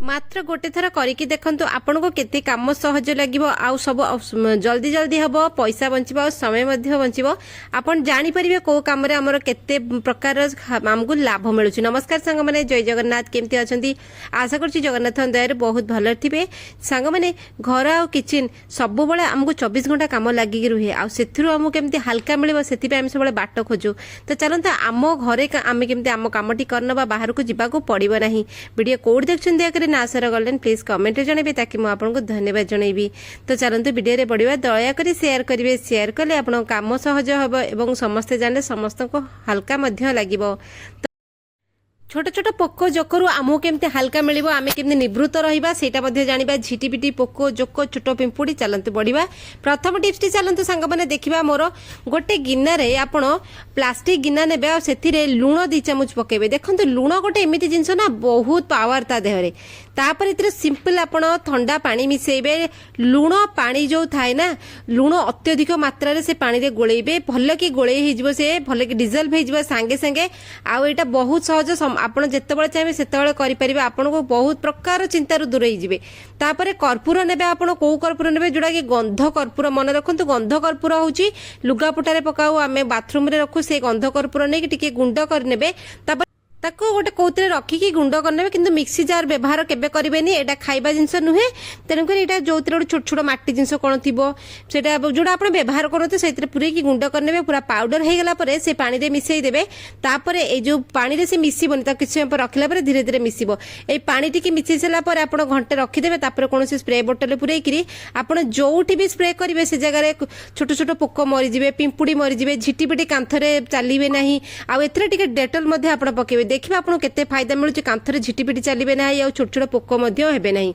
मात्र गोटे थर करके देखंतु आपनको केते काम सहज लागिवो आ सब जल्दी जल्दी हबो पैसा बंचिबो समय मध्ये बंचिबो आपण जानि परिबे को काम रे हमर केते प्रकार हमकु लाभ मिलुछि। नमस्कार संग माने जय जगन्नाथ केमति अछंती आशा करछि जगन्नाथ दयारे बहुत भलो थिबे। संग माने घर आ किचन सब बळे हमकु 24 घंटा काम लागि रुहे आ सेथिरु हमकु केमति हल्का मिलिबो सेति पे हम सब बळे बाट खोजु। तो चलंत आम घरे आमे केमति आम कामटी करनबा बाहर को जिबा को पड़िबो नाही। वीडियो कोड देखछन दिया करे ना आशा गलन प्लीज कमेंट जनइबे ताकि मु आपनको धन्यवाद जनइबी। तो चलंतु वीडियो रे बढ़िबा दया करी शेयर करिवे शेयर कले आपन काम सहज हबो एवं समस्त जाने समस्त को हल्का मध्य लागिबो। छोट छोट पोक जोकरु आमु केमते हल्का मिलिबो आमे केमते निवृत्त रहिबा सेटा मध्ये जानिबा झिटिपिटी पोक जोक छोट पिंपुडी। चलंतु बढ़िबा प्रथम टिप्स टी चलंतु संग माने देखिबा मोर गोटे गिन्ना रे आपण प्लास्टिक गिन्ना नेबे आ सेथिरे लूण 2 चमच पकेबे। देखंतु लूण गोटे एमिति जिंस ना बहुत पावर ता देहरे तापर इतरे सिंपल आपण ठंडा पानी मिसेबे। लूण पानी जो थाए ना लूण अत्यधिक मात्रा रे से पानी रे गोळेबे भल कि गोळे हे जिवो से भल कि डिजल्व हे जिवो संगे संगे आ एटा बहुत सहज आपण जेतेबेले चाहे सेतेबेले करि परिबे आपनको बहुत प्रकार चिंतार दूर हे जिवे। तापर कर्पूर नेबे आपण को कर्पूर नेबे जोडा कि गंध कर्पूर मन रखंतु गंध कर्पूर होची लुगापटा रे पकाऊ आमे बाथरूम रे रखु से गंध कर्पूर नै कि टिके गुंड कर नेबे। तापर ताको गोटे कौतरे रखिकी गुंड करने किंतु मिक्सी जार व्यवहार केबे करिवेनी एटा खाइबा जिंस नुहे। तेणुकर एटा जोतिर गोटे छोट छोट माटी जिंस कोन थिबो सेटा जोडा आपण व्यवहार करते सेतिर पुरे की गुंड करने पूरा पाउडर हे गेला परे से पानी रे मिसई देबे। तापरे ए जो पानी रे से मिसिबोनी ता किछ समय रखला परे धीरे धीरे मिसिबो। ए पानी टिके मिसई सला परे आपण घंटे रखि देबे। तापरे कोनोसी स्प्रे बोतल पुरै किरी आपण जोउठी भी स्प्रे करिवे से जगह रे छोट छोट पोक मरि जिवे पिंपुडी मरि जिवे झिटिपिटी कांथरे चालिबे नाही। आ एथरे टिके डेटल मध्ये आपण पकेबे देखिबा आपन केते फायदा मिलुची कांथरे झिटिपिटी चलिबे नाही आ छोट छोट पोक मध्ये हेबे नाही।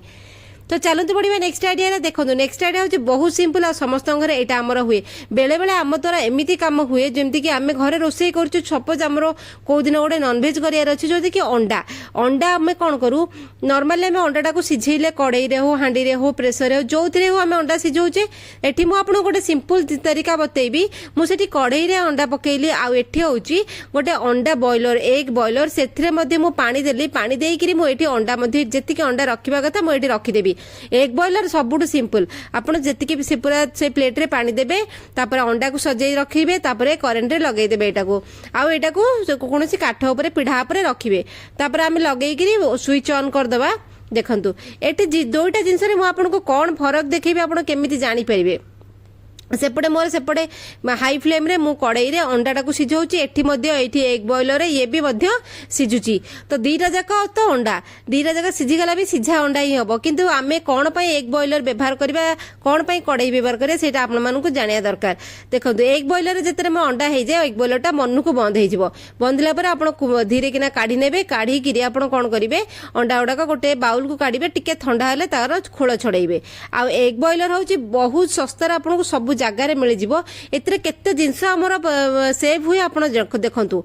तो चलते बढ़िया नेक्स्ट आइडिया रे देखो। नेक्स्ट आइडिया होची बहुत सिंपल आ समस्त घर एटा हमर हुए बेले बेले आम द्वारा एमिति काम हुए जेमति कि आमे घरे रोसई करछु सपोज हमरो को दिन गोटे नॉन वेज करियार अछि जोदि कि अंडा अंडा आमे कोन करू नॉर्मली आमे अंडाटा को सिझेइले कड़ाई रे हो हांडी रे हो प्रेशर रे हो जोथिरे हो आमे अंडा सिझौचे। एठी मु आपन गोटे सिंपल तरीका बतेइबी। मु सेठी कड़ाई रे अंडा पकेइली आ एठी होची गोटे अंडा बॉयलर एग बॉयलर सेथिरे मध्ये मु पानी देली पानी देई किरी मु एठी अंडा मध्ये जेतिके अंडा रखिबा कथा मु एठी रखि देबी। एग बॉयलर सबुठु सिंपल आपण जेतिके से पूरा से प्लेट रे पानी देबे तापर अंडा को सजेई रखिबे तापर करेंट रे लगेई देबे। एटा को कोनोसी काठ ऊपर पीढ़ा ऊपर रखिबे तापर आमे लगेई किरी स्विच ऑन कर दबा। देखंतु एटी दुईटा जिंस रे मु आपनको कोन फरक देखैबे आपण केमिति जानि परिबे। सेपटे मोर सेपटे हाई फ्लेम रे मु कड़ाई रे अंडाटा को सिझौची एठी मध्ये एठी एग बॉयलर रे ये भी मध्ये सिझुची। तो दीटा जाक तो अंडा दीटा जाक सिझी गला भी सिझा अंडा ही हबो। किंतु आमे कोन पई एग बॉयलर व्यवहार करबा कोन पई कड़ाई व्यवहार करे सेटा आपन मानन को जानिया दरकार। देखंतु एग बॉयलर रे जेतरे म अंडा हे जाय एग बॉयलर टा मन को बंद हे जिवो। बंदला पर आपन धीरे किना काढी नेबे काढी किरी आपन कोन करिवे अंडा उडा को गोटे बाउल को काढिबे टिके ठंडा हेले तार खोल छड़ाइबे। आ एग बॉयलर होची बहुत सस्ता आपन को सब जगार मिल जिवो। एतरे केते जिंस हमर सेव हुए आपण देखंतु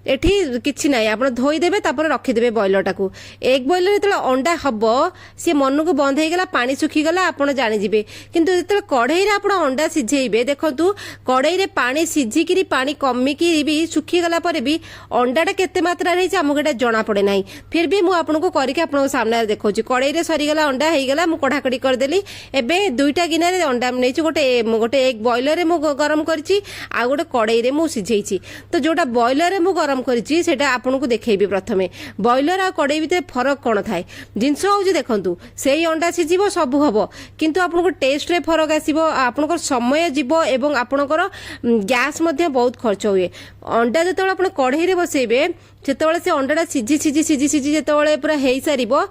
एठी किछि नाही आपण धोई देबे तापर रखि देबे बॉयलर टाकू। एग बॉयलर जेतले अंडा हबो से मन को बंद हे गेला पानी सुखी गला आपण जानि जिबे। किंतु जेतले कढ़ाई रे आपण अंडा सिझेइबे देखंतु कढ़ाई रे पानी सिझी किरी पानी कमी किरी भी सुखी गला परे भी अंडाटा केते मात्रा रे हमको एटा जणा पड़े नाही। फिर भी मु आपण को करिके आपण सामने देखौची कढ़ाई रे सरी गला अंडा हे गेला मु कढ़ा कड़ी कर देली। एबे दुईटा गिना रे अंडा नेछि गोटे एग बॉयलर रे मु गरम करछि आ गोटे कढ़ाई रे मु सिझेइछि। तो जोटा बॉयलर रे मु गरम करछि सेटा आपनको देखैबी। प्रथमे बॉयलर आ कड़ाई भितर फरक कोन थाए जिंस होउछि देखंतु सेही अंडा सिझिबो सब हबो किंतु आपनको टेस्ट रे फरक आसीबो आपनको समय जीवो एवं आपनकर गैस मध्ये बहुत खर्च हुए। अंडा जेतबेले आपण कढ़ाई रे बसेबे जेतबेले से अंडाटा सिझी सिझी सिझी सिझी जेतबेले पूरा हेई सारिबो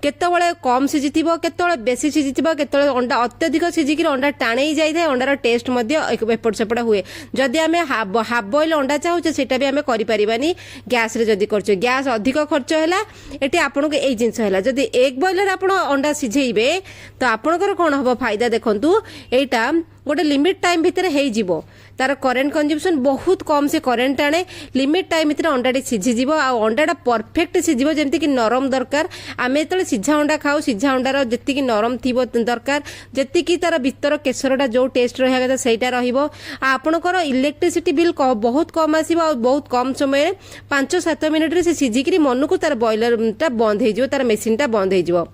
केतबेले कम सिझिथिबो केतबेले बेसी सिझिथिबो केतबेले अंडा अत्यधिक सिझिकी अंडा टाणेई जाय थाए अंडार टेस्ट मध्ये एपट सेपट हुए। जदि आमे हाफ बॉयल अंडा चाहूचे सेटा भी आमे करि परिबानी गैस रे जदि करछो गैस अधिक खर्च हैला। एटी आपनको एई जिंस हैला जदि एग बॉयलर आपण अंडा सिझेइबे तो आपनकर कोन हबो फायदा देखंतु एटा गोटे लिमिट टाइम भितर हे जिवो तार करेंट कंज्यूमशन बहुत कम से करेंट आने लिमिट टाइम भितर अंडाटी सिझी जिवो आ अंडाटा परफेक्ट सिझिबो जेमति कि नरम दरकार। आमे तले सिझा अंडा खाऊ सिझा अंडार जेति कि नरम थिबो दरकार जेति कि तार भीतर केसरटा जो टेस्ट रहया कथा सेटा रहिबो। आपनकर इलेक्ट्रिसिटी बिल बहुत कम आसीबो आ बहुत कम समय 5-7 मिनिट रे से सिझी कि मन को तार बॉयलर टा बंद हे जिवो तार मशीन टा बंद हे जिवो।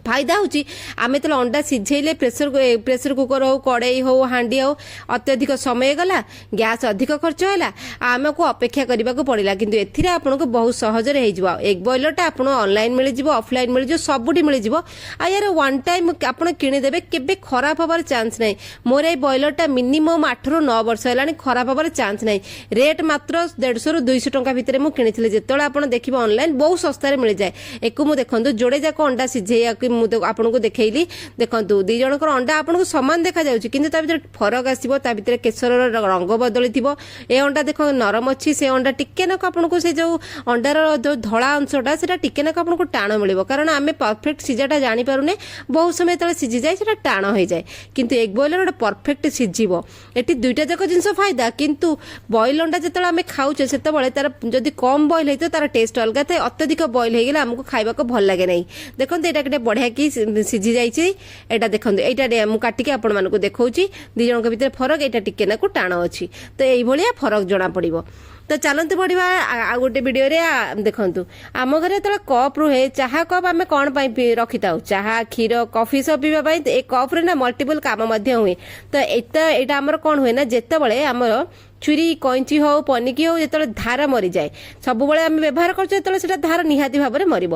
फायदा होची आमे तो अंडा सिझेले प्रेशर कुकर हो कड़ई हो हांडी हो अत्यधिक समय गला गैस अधिक खर्च है आमको अपेक्षा करने को पड़ा किंतु एथिरे आपनको बहुत सहजरे हो एग बॉयलरटा आपन ऑनलाइन मिल जाव ऑफलाइन मिल जाव सबुठी मिल जाव आ यार वन टाइम आपन किणीदेवे केबे खराब हबार चांस नहीं मोर ए बॉयलरटा मिनिमम 8 ରୁ 9 वर्ष है खराब हबार चांस नहीं रेट मात्र 150 ରୁ 200 टंका भितर मु किणी जिते आप देखिए ऑनलाइन बहुत सस्तार मिल जाए एक देखो जोड़े जाक अंडा सिझे आपको देखली देखो दी जनकर अंडा आपको सामान देखा जाउछि किंतु ता भीतर फरक आसीबो ता भीतर केसर रंग बदली थिबो ए अंडा देखो नरम अच्छी से अंडा टिके नक आपको से जो अंडार जो धड़ा अंशटा सेटा टिके नक आपको टाण मिलिबो कारण आमे परफेक्ट सिझाटा जानि पारुने बहुत समय तले सिझी जाए सेटा टाण हो जाए किंतु एग बॉयलर गोटे परफेक्ट सिझिबो एटी दुईटा जाक जिंस फायदा किंतु बॉयल अंडा जेतले आमे खाउछे सेतबेले तार जदि कम बॉयल हेतो तार टेस्ट अलग थाए अत्यधिक बॉयल हे गेला हमको खाइबा को भल लागे नै देखो एटा केटे बढ़िया की सिझी जाइए एटा देखो एटा मु काटिके आपण मानको देखौची दी जनक भितर फरक एटा टिके ना को टाण अछि तो एई भलिया फरक जणा पड़िबो तो चलते पढ़ा आ गोटे वीडियो रे देखंतु आम घरे तो कप रुहे चाहा कप आम कौन पाई रखी था चाहा क्षीर कॉफी सब पीवा ए कप रे ना मल्टीपल काम हुए तो एटा आमर कौन हुए ना जिते बड़े आमर छुरी कैंची हो पनिकी हो जो धार मरी जाए सब बड़े आम व्यवहार कर धार निहाती भाव में मर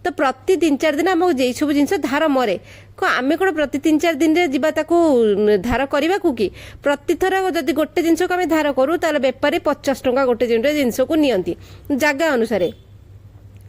तो प्रति 3-4 दिन आम जे सब जिन धार मरे आम कौन प्रति 3-4 दिन जावा धार करने को कि प्रति थर जदि गोटे जिनस को आम धार करूँ ताल बेपारी 50 टंका गोटे जिनस को नियंती जगह अनुसार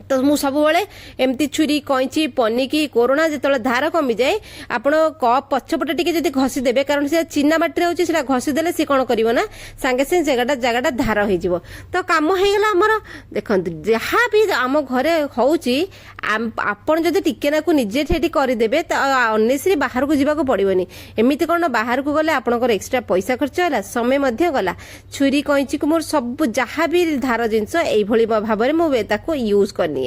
तो मु सब बड़े एमती छुरी कैंची पनिकी कोरोना जो धार कमी जाए आपण कप पछपटे टिके जदि घसी देबे कारण से चिना माटी होची सेटा घसी देले से कोन करिवो ना संगे संगे जगहटा धार हो जिवो तो काम हो गला हमर देखंतु जहा भी आम घरे होची आपण जदि टिके ना को निजे ठेठी करि देबे तो अननेसरी बाहर को जीवा को पड़िवनी एमिति कोन बाहर को गले आपनकर एक्स्ट्रा पैसा खर्च होला समय मध्य गला छुरी कैंची को मोर सब जहा भी धार जिंस एई भली भाव में मु ताको यूज करनी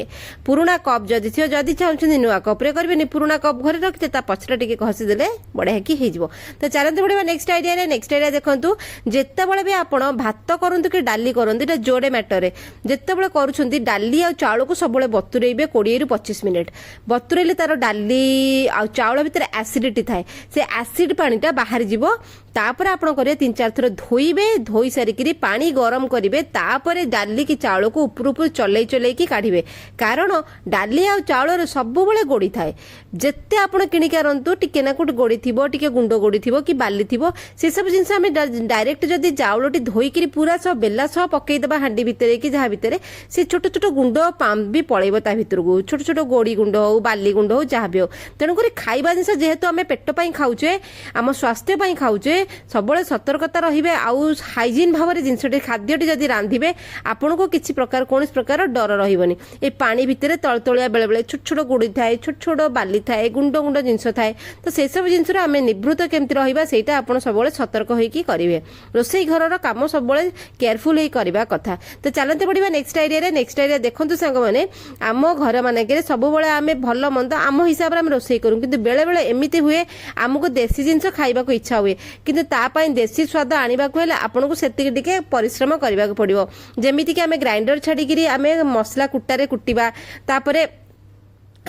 पुराना कप जदि थी जदि चाहते नुआ कप रे करेंगे पुराना कप घरे रखते पछटा टिके घसी देले बढ़िया कि हो तो चलते बढ़िया नेक्स्ट आइडिया देखंतु जेतेबेले भी आपण भात करंतु कि डाली करंतु एटा जोड़े मैटर जेतेबेले करूछंती डाली आ चाउल को सबले बतुरेइबे 20 ରୁ 25 मिनिट बतुरेले तार डाली आ चाउल भीतर एसिडिटी थाए से एसिड पानीटा बाहर जीवो तापर आपण करिए 3-4 थर धोइबे धोई सारिकी पानी गरम करिवे तापर डाली की चाउल को ऊपर ऊपर चलै चलै की काढिबे कारण डाली आ चाउल सब बेले गोड़ी थाए जेते आपण किनिक आरंतु टिके ना कुट गोड़ी थिबो टिके गुंडो गोड़ी थिबो कि बाली थिबो से सब जिंस आमे डायरेक्ट जदी चाउलटी धोई करी पूरा सब बेला सब पकई देबा हांडी भितरे कि जहा भितरे से छोट छोट गुंडो पाम भी पळेबो ता भितर को छोट छोट गोड़ी गुंडो हो बाली गुंडो हो जहा भी हो तेणु करी खाइबा जिंस जेहेतु आमे पेट पई खाउछे आम स्वास्थ्य पई खाउछे सबले सतर्कता रहिबे आउ हाइजीन भाव में जिनसटी खाद्यटी जदि रांधिबे आपन को किसी प्रकार कौन प्रकार डर रहिबनी ए पानी भितर तलतलिया बेले बेले छोट छोट गुड़ी थाए छोट छोट बाली थाए गुंड गुंड जिनस थाए तो से सब जिनस आम निवृत्त केमती रहिबा सेटा आपन सबले सतर्क होइकी करिवे रोसई घरर काम सबले केयरफुल होई करबा कथा तो चलते पड़िबा नेक्स्ट आइडिया देखंतु संग माने आम घर मानके सब बेले आम भल मंद आम हिसाब से रोसई करूँ किंतु बेले बेले एमिति हुए आमको देसी जिनस खाइबा को इच्छा हुए किंतु तापाई देसी स्वाद आनिबा को हेले आपनको सेतिक टिके परिश्रम करबा को पड़िबो जेमिति कि आमे ग्राइंडर छाड़ी आमे मसला कुटारे कुटिबा तापरे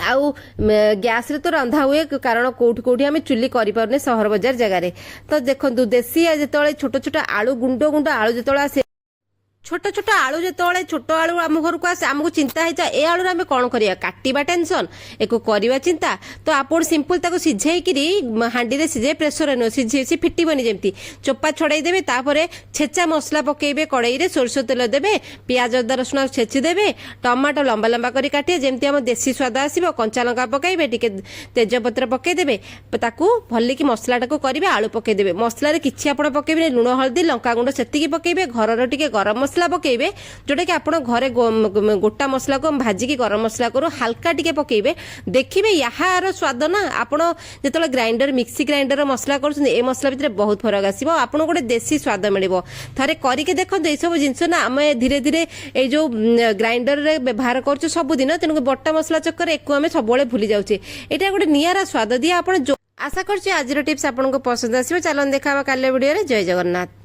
आउ गैस रे तो रंधा हुए कारण कोठी कोठी आमे चुली करि परने शहर बाजार जगह तो देखंतु देसी जेतळे छोट छोट आलू गुंडो गुंडो आलू जेतळे आसे छोट छोट आलू जो छोट आलू आम घर को आसे आमको चिंता है ए आलू आम कौन करिया काटिबा टेंशन एको करिबा चिंता तो आपण सिंपल ताको सिझेइकिरी हांडी रे सिझे प्रेशर न सिझे सी फिटिबनी जेमती चोपा छड़ाई देबे तापरे छेचा मसला पकेइबे कड़ाई रे सरसो तेल देबे प्याज अदा रसुण छेची देबे टमाटो लंबा लंबा करी काटिए जेमती हम देसी स्वाद आसीबो कंचा लंका पकेइबे टिके तेजपत्र पकेइ देबे ताकू भल्ली की मसलाटा को करिवे आलू पकेइ देबे मसला रे किछि आपण पकेइबे लुण हळदी लंका गुंड सेतिकी पकेइबे घरर टिके गरम मसला पकेइबे जोटा कि आपण घरे गोटा मसला को भाजिकी गरम मसला करू हल्का टिके पकेइबे देखिबे यार स्वाद ना आपण जेतले ग्राइंडर मिक्सी ग्राइंडर मसला करछन ए मसला भितर बहुत फरक आसीबो आपण गोटे देसी स्वाद मिलिबो थरे करिके देखो ए सब जिंस ना आमे धीरे धीरे ए जो ग्राइंडर रे व्यवहार करछु सब दिन तेनु बट्टा मसला चक्कर एको आमे सबले भूली जाउछे एटा गोटे नियारा स्वाद दिया आपण आशा करछि आज टिप्स आपनको पसंद आसीबो चलन देखाबा काले वीडियो रे जय जगन्नाथ।